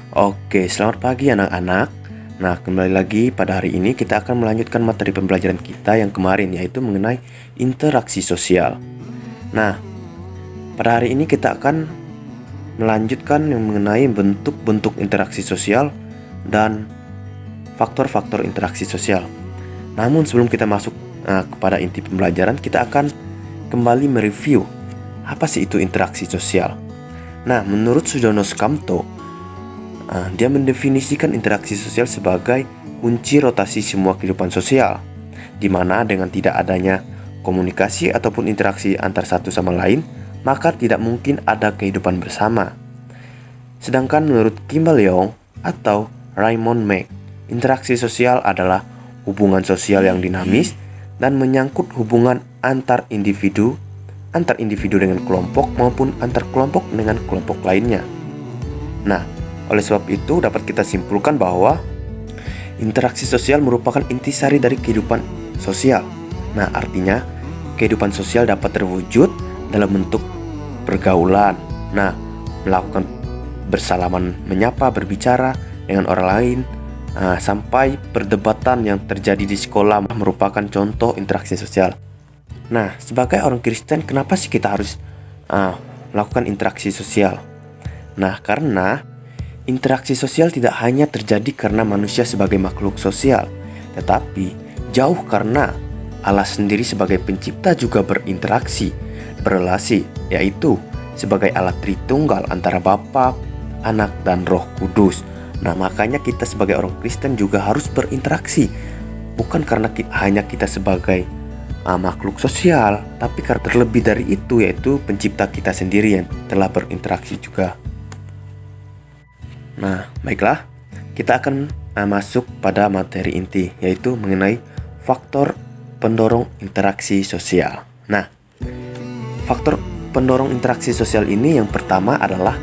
Oke, selamat pagi anak-anak. Nah, kembali lagi pada hari ini kita akan melanjutkan materi pembelajaran kita yang kemarin, yaitu mengenai interaksi sosial. Nah, pada hari ini kita akan melanjutkan yang mengenai bentuk-bentuk interaksi sosial dan faktor-faktor interaksi sosial. Namun sebelum kita masuk kepada inti pembelajaran, kita akan kembali mereview apa sih itu interaksi sosial. Nah, menurut Sudono Sukamto, dia mendefinisikan interaksi sosial sebagai kunci rotasi semua kehidupan sosial, di mana dengan tidak adanya komunikasi ataupun interaksi antar satu sama lain, maka tidak mungkin ada kehidupan bersama. Sedangkan menurut Kimball Young atau Raymond Mack, interaksi sosial adalah hubungan sosial yang dinamis dan menyangkut hubungan antar individu dengan kelompok maupun antar kelompok dengan kelompok lainnya. Nah, oleh sebab itu dapat kita simpulkan bahwa interaksi sosial merupakan intisari dari kehidupan sosial. Nah, artinya kehidupan sosial dapat terwujud dalam bentuk pergaulan. Nah, melakukan bersalaman, menyapa, berbicara dengan orang lain, sampai perdebatan yang terjadi di sekolah merupakan contoh interaksi sosial. Nah, sebagai orang Kristen, kenapa sih kita harus melakukan interaksi sosial? Nah, karena interaksi sosial tidak hanya terjadi karena manusia sebagai makhluk sosial, tetapi jauh karena Allah sendiri sebagai pencipta juga berinteraksi, berelasi, yaitu sebagai Allah Tritunggal antara Bapa, Anak, dan Roh Kudus. Nah, makanya kita sebagai orang Kristen juga harus berinteraksi, bukan karena hanya kita sebagai makhluk sosial, tapi karena terlebih dari itu, yaitu pencipta kita sendiri yang telah berinteraksi juga. Nah, baiklah, kita akan masuk pada materi inti, yaitu mengenai faktor pendorong interaksi sosial. Nah, faktor pendorong interaksi sosial ini yang pertama adalah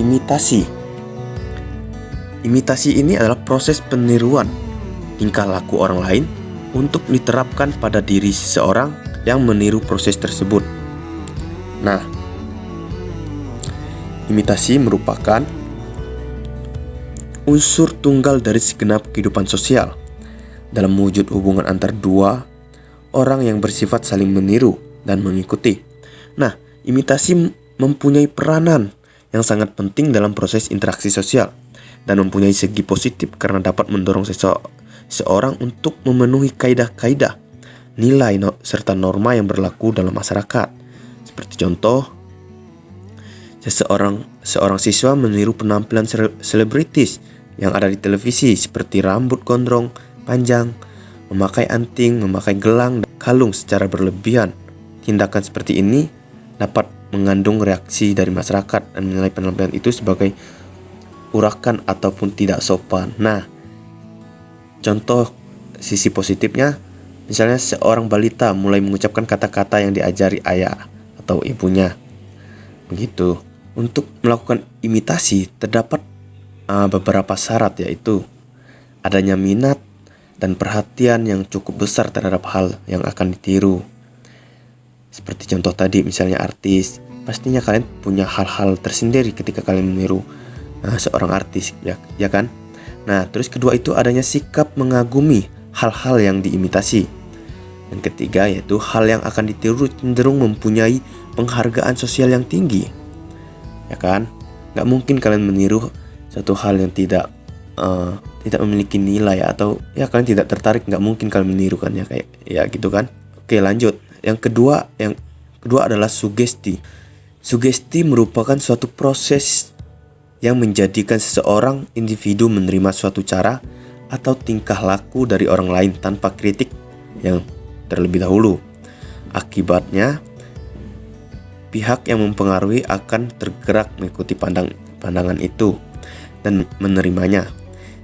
imitasi. Imitasi ini adalah proses peniruan tingkah laku orang lain untuk diterapkan pada diri seseorang yang meniru proses tersebut. Nah, imitasi merupakan unsur tunggal dari segenap kehidupan sosial dalam mewujud hubungan antar dua orang yang bersifat saling meniru dan mengikuti. Nah, imitasi mempunyai peranan yang sangat penting dalam proses interaksi sosial dan mempunyai segi positif karena dapat mendorong seseorang untuk memenuhi kaidah-kaidah, nilai serta norma yang berlaku dalam masyarakat. Seperti contoh, seorang siswa meniru penampilan selebritis yang ada di televisi seperti rambut gondrong panjang, memakai anting, memakai gelang, dan kalung secara berlebihan. Tindakan seperti ini dapat mengandung reaksi dari masyarakat dan menilai penampilan itu sebagai urakan ataupun tidak sopan. Nah, contoh sisi positifnya, misalnya seorang balita mulai mengucapkan kata-kata yang diajari ayah atau ibunya. Begitu. Untuk melakukan imitasi terdapat beberapa syarat, yaitu adanya minat dan perhatian yang cukup besar terhadap hal yang akan ditiru. Seperti contoh tadi, misalnya artis, pastinya kalian punya hal-hal tersendiri ketika kalian meniru seorang artis, ya kan? Nah, terus kedua itu adanya sikap mengagumi hal-hal yang diimitasi. Yang ketiga yaitu hal yang akan ditiru cenderung mempunyai penghargaan sosial yang tinggi. Ya kan? Gak mungkin kalian meniru satu hal yang tidak memiliki nilai, atau ya kalian tidak tertarik, gak mungkin kalian meniru kan, ya kayak ya gitu kan. Oke, lanjut. Yang kedua adalah sugesti. Sugesti merupakan suatu proses yang menjadikan seseorang individu menerima suatu cara atau tingkah laku dari orang lain tanpa kritik yang terlebih dahulu. Akibatnya, pihak yang mempengaruhi akan tergerak mengikuti pandangan itu dan menerimanya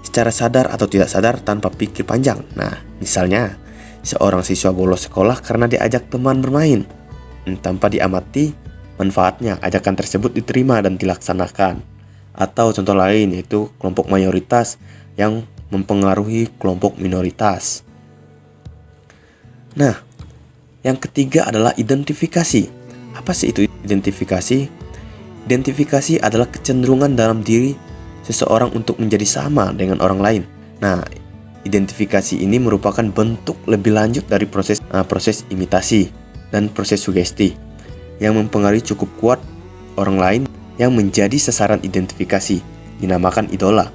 secara sadar atau tidak sadar tanpa pikir panjang. Nah, misalnya seorang siswa bolos sekolah karena diajak teman bermain. Tanpa diamati manfaatnya, ajakan tersebut diterima dan dilaksanakan. Atau contoh lain yaitu kelompok mayoritas yang mempengaruhi kelompok minoritas. Nah, yang ketiga adalah identifikasi. Apa sih itu identifikasi? Identifikasi adalah kecenderungan dalam diri seseorang untuk menjadi sama dengan orang lain. Nah, identifikasi ini merupakan bentuk lebih lanjut dari proses imitasi dan proses sugesti yang mempengaruhi cukup kuat orang lain yang menjadi sasaran identifikasi, dinamakan idola.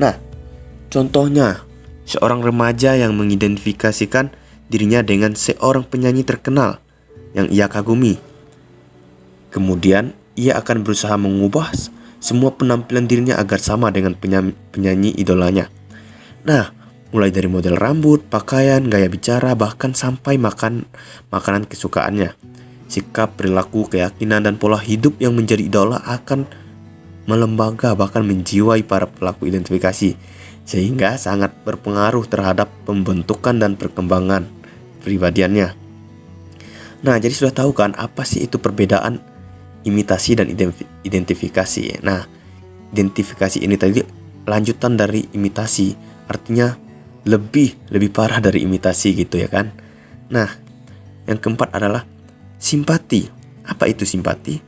Nah, contohnya seorang remaja yang mengidentifikasikan dirinya dengan seorang penyanyi terkenal yang ia kagumi. Kemudian, ia akan berusaha mengubah semua penampilan dirinya agar sama dengan penyanyi idolanya. Nah, mulai dari model rambut, pakaian, gaya bicara, bahkan sampai makanan kesukaannya. Sikap, perilaku, keyakinan, dan pola hidup yang menjadi idola akan melembaga bahkan menjiwai para pelaku identifikasi, sehingga sangat berpengaruh terhadap pembentukan dan perkembangan kepribadiannya. Nah, jadi sudah tahu kan apa sih itu perbedaan imitasi dan identifikasi. Nah, identifikasi ini tadi lanjutan dari imitasi, artinya lebih parah dari imitasi gitu ya kan. Nah, yang keempat adalah simpati. Apa itu simpati?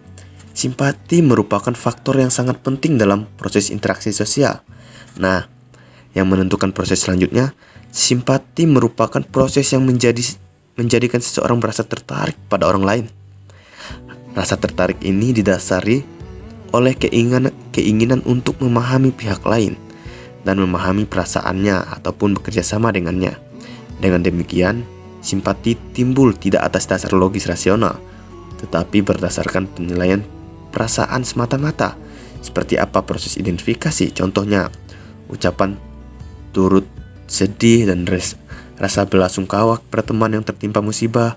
Simpati merupakan faktor yang sangat penting dalam proses interaksi sosial. Nah, yang menentukan proses selanjutnya, simpati merupakan proses yang menjadikan seseorang merasa tertarik pada orang lain. Rasa tertarik ini didasari oleh keinginan untuk memahami pihak lain dan memahami perasaannya ataupun bekerja sama dengannya. Dengan demikian, simpati timbul tidak atas dasar logis rasional, tetapi berdasarkan penilaian perasaan semata-mata. Seperti apa proses identifikasi? Contohnya, ucapan turut sedih dan rasa belasungkawa kepada teman yang tertimpa musibah,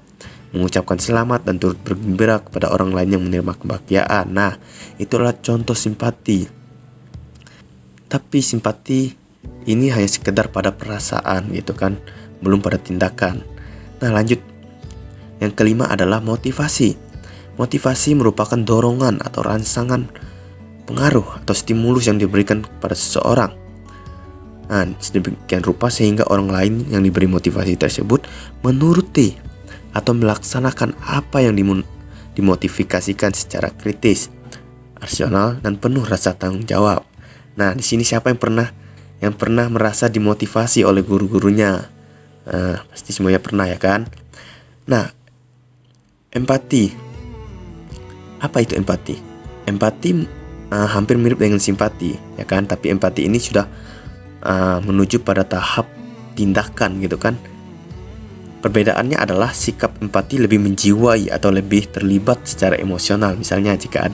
mengucapkan selamat dan turut bergembira kepada orang lain yang menerima kebahagiaan. Nah, itulah contoh simpati. Tapi simpati ini hanya sekedar pada perasaan gitu kan, belum pada tindakan. Nah, lanjut. Yang kelima adalah motivasi. Motivasi merupakan dorongan atau rangsangan pengaruh atau stimulus yang diberikan kepada seseorang. Nah, sedemikian rupa sehingga orang lain yang diberi motivasi tersebut menuruti atau melaksanakan apa yang dimotivasikan secara kritis, rasional, dan penuh rasa tanggung jawab. Nah, di sini siapa yang pernah merasa dimotivasi oleh guru-gurunya? Pasti semuanya pernah ya kan? Nah, empati. Apa itu empati? Empati hampir mirip dengan simpati, ya kan? Tapi empati ini sudah menuju pada tahap tindakan gitu kan? Perbedaannya adalah sikap empati lebih menjiwai atau lebih terlibat secara emosional. Misalnya jika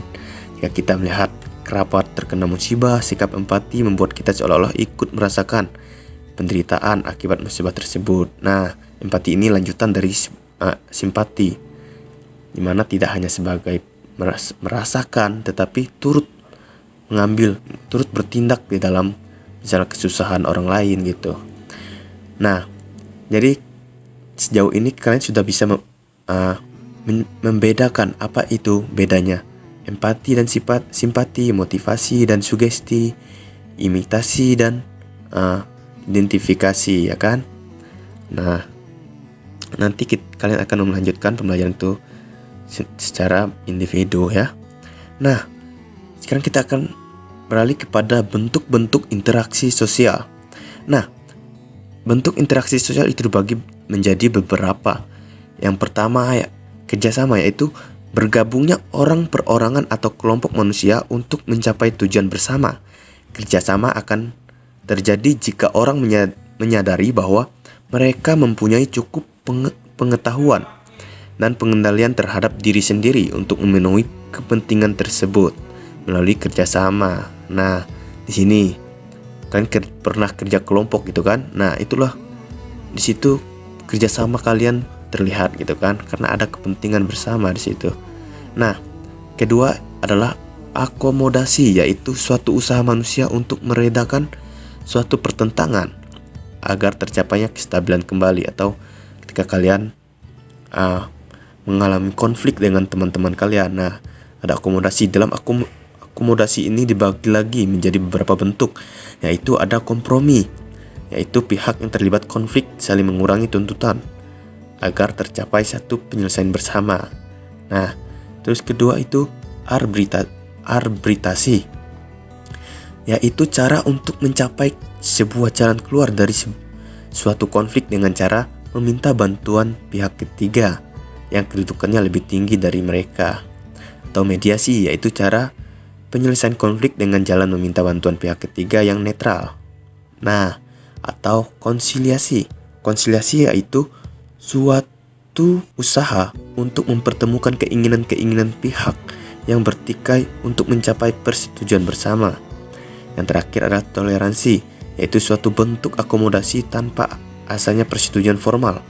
kita melihat kerabat terkena musibah, sikap empati membuat kita seolah-olah ikut merasakan penderitaan akibat musibah tersebut. Nah, empati ini lanjutan dari simpati, dimana tidak hanya sebagai merasakan, tetapi turut bertindak di dalam misalnya kesusahan orang lain gitu. Nah, jadi sejauh ini kalian sudah bisa membedakan apa itu bedanya empati dan simpati, motivasi dan sugesti, imitasi dan identifikasi, ya kan? Nah, nanti kalian akan melanjutkan pembelajaran itu secara individu ya. Nah, sekarang kita akan beralih kepada bentuk-bentuk interaksi sosial. Nah, bentuk interaksi sosial itu dibagi menjadi beberapa. Yang pertama kerjasama, yaitu bergabungnya orang perorangan atau kelompok manusia untuk mencapai tujuan bersama. Kerjasama akan terjadi jika orang menyadari bahwa mereka mempunyai cukup pengetahuan dan pengendalian terhadap diri sendiri untuk memenuhi kepentingan tersebut melalui kerjasama. Nah, di sini kalian pernah kerja kelompok gitu kan? Nah, itulah di situ kerjasama kalian terlihat gitu kan, karena ada kepentingan bersama di situ. Nah, kedua adalah akomodasi, yaitu suatu usaha manusia untuk meredakan suatu pertentangan agar tercapainya kestabilan kembali, atau ketika kalian mengalami konflik dengan teman-teman kalian. Nah, ada akomodasi. Dalam akomodasi ini dibagi lagi menjadi beberapa bentuk, yaitu ada kompromi, yaitu pihak yang terlibat konflik saling mengurangi tuntutan agar tercapai satu penyelesaian bersama. Nah, terus kedua itu arbitrasi, yaitu cara untuk mencapai sebuah jalan keluar dari suatu konflik dengan cara meminta bantuan pihak ketiga yang kedudukannya lebih tinggi dari mereka. Atau mediasi, yaitu cara penyelesaian konflik dengan jalan meminta bantuan pihak ketiga yang netral. Nah, atau konsiliasi. Konsiliasi yaitu suatu usaha untuk mempertemukan keinginan-keinginan pihak yang bertikai untuk mencapai persetujuan bersama. Yang terakhir adalah toleransi, yaitu suatu bentuk akomodasi tanpa asalnya persetujuan formal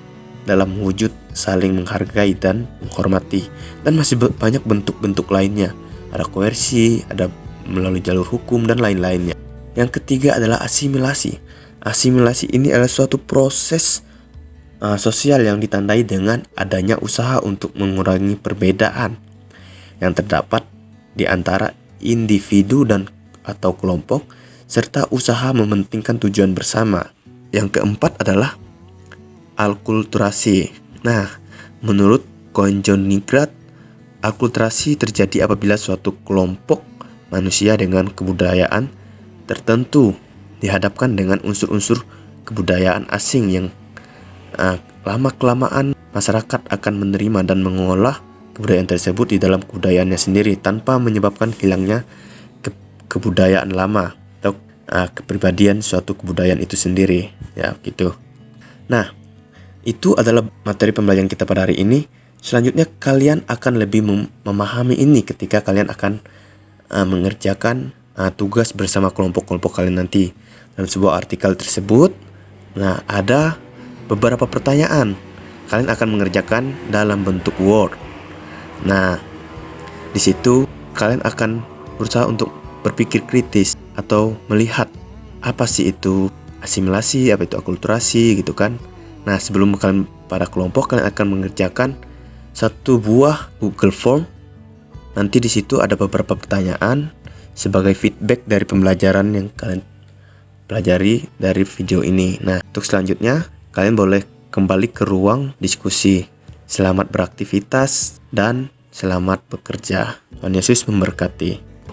dalam wujud saling menghargai dan menghormati. Dan masih banyak bentuk-bentuk lainnya. Ada koersi, ada melalui jalur hukum, dan lain-lainnya. Yang ketiga adalah asimilasi. Asimilasi ini adalah suatu proses sosial yang ditandai dengan adanya usaha untuk mengurangi perbedaan yang terdapat di antara individu dan atau kelompok, serta usaha mementingkan tujuan bersama. Yang keempat adalah alkulturasi. Nah, menurut Konjonigrat, alkulturasi terjadi apabila suatu kelompok manusia dengan kebudayaan tertentu dihadapkan dengan unsur-unsur kebudayaan asing yang lama-kelamaan masyarakat akan menerima dan mengolah kebudayaan tersebut di dalam kebudayaannya sendiri tanpa menyebabkan hilangnya kebudayaan lama atau kepribadian suatu kebudayaan itu sendiri, ya gitu. Nah, itu adalah materi pembelajaran kita pada hari ini. Selanjutnya kalian akan lebih memahami ini ketika kalian akan mengerjakan tugas bersama kelompok-kelompok kalian nanti. Dalam sebuah artikel tersebut, nah ada beberapa pertanyaan. Kalian akan mengerjakan dalam bentuk Word. Nah, di situ kalian akan berusaha untuk berpikir kritis atau melihat apa sih itu asimilasi, apa itu akulturasi gitu kan. Nah, sebelum kalian pada kelompok, kalian akan mengerjakan satu buah Google Form. Nanti di situ ada beberapa pertanyaan sebagai feedback dari pembelajaran yang kalian pelajari dari video ini. Nah, untuk selanjutnya kalian boleh kembali ke ruang diskusi. Selamat beraktivitas dan selamat bekerja. Tuhan Yesus memberkati.